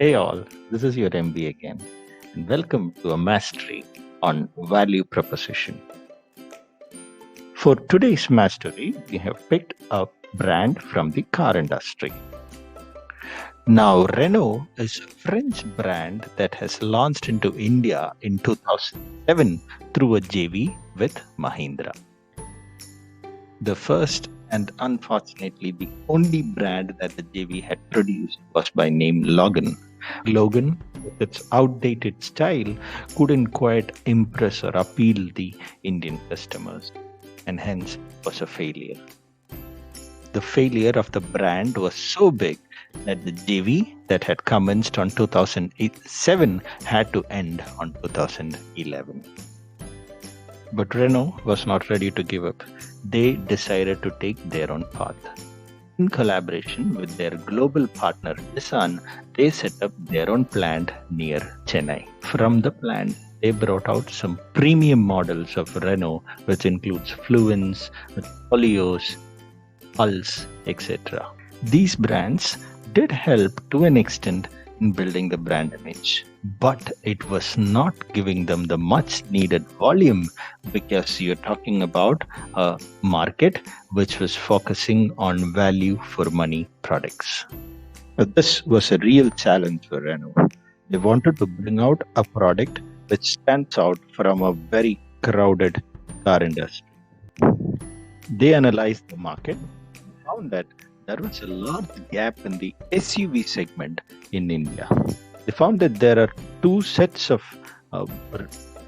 Hey all, this is your MB again, and welcome to a Mastery on value proposition. For today's Mastery, we have picked a brand from the car industry. Now, Renault is a French brand that has launched into India in 2007 through a JV with Mahindra. The first and unfortunately the only brand that the JV had produced was by name Logan. Logan, with its outdated style, couldn't quite impress or appeal the Indian customers and hence was a failure. The failure of the brand was so big that the JV that had commenced on 2007 had to end on 2011. But Renault was not ready to give up. They decided to take their own path. In collaboration with their global partner Nissan, they set up their own plant near Chennai. From the plant, they brought out some premium models of Renault, which includes Fluence, Polios, Pulse, etc. These brands did help to an extent in building the brand image, but it was not giving them the much needed volume because you're talking about a market which was focusing on value for money products. This was a real challenge for Renault. They wanted to bring out a product which stands out from a very crowded car industry. They analyzed the market and found that there was a large gap in the SUV segment in India. They found that there are two sets of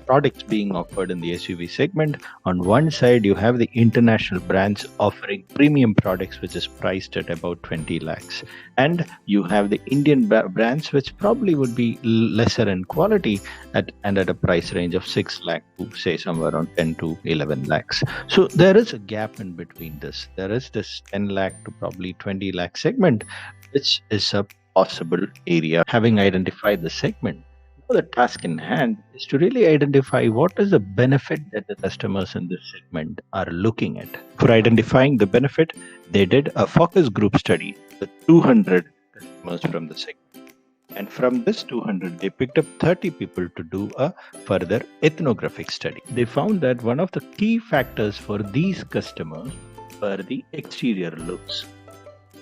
products being offered in the SUV segment. On one side, you have the international brands offering premium products, which is priced at about 20 lakhs. And you have the Indian brands, which probably would be lesser in quality and at a price range of 6 lakh to say somewhere around 10 to 11 lakhs. So there is a gap in between this. There is this 10 lakh to probably 20 lakh segment, which is a possible area. Having identified the segment, the task in hand is to really identify what is the benefit that the customers in this segment are looking at. For identifying the benefit, they did a focus group study with 200 customers from the segment. And from this 200, they picked up 30 people to do a further ethnographic study. They found that one of the key factors for these customers were the exterior looks.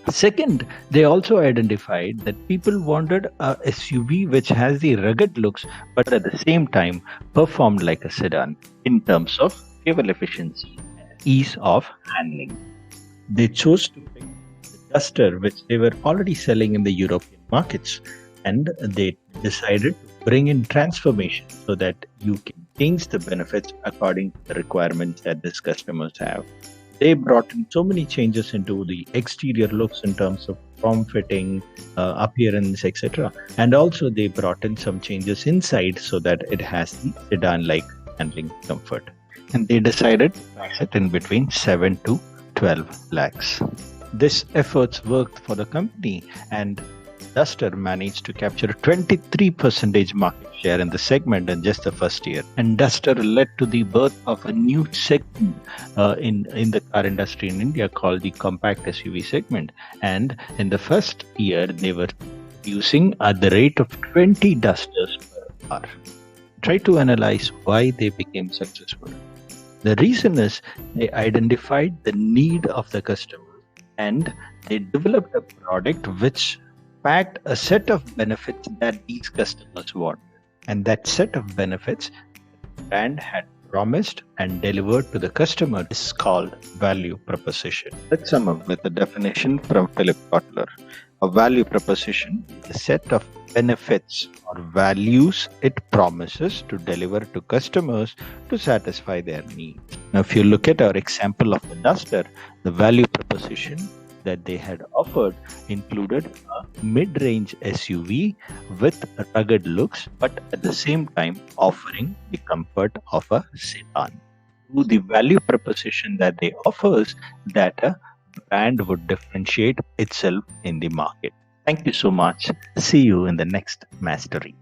Second, they also identified that people wanted a SUV which has the rugged looks but at the same time performed like a sedan in terms of fuel efficiency and ease of handling. They chose to pick the Duster, which they were already selling in the European markets, and they decided to bring in transformation so that you can change the benefits according to the requirements that these customers have. They brought in so many changes into the exterior looks in terms of form fitting, appearance, etc. And also they brought in some changes inside so that it has the sedan-like handling comfort. And they decided to price it in between 7 to 12 lakhs. This efforts worked for the company, and Duster managed to capture 23% market share in the segment in just the first year. And Duster led to the birth of a new segment in the car industry in India called the compact SUV segment. And in the first year, they were using at the rate of 20 Dusters per hour. Try to analyze why they became successful. The reason is they identified the need of the customer and they developed a product which packed a set of benefits that these customers wanted. And that set of benefits the brand had promised and delivered to the customer is called value proposition. Let's sum up with a definition from Philip Kotler. A value proposition is a set of benefits or values it promises to deliver to customers to satisfy their needs. Now, if you look at our example of the Duster, the value proposition that they had offered included a mid-range SUV with rugged looks, but at the same time offering the comfort of a sedan. Through the value proposition that they offers, that a brand would differentiate itself in the market. Thank you so much. See you in the next Mastery.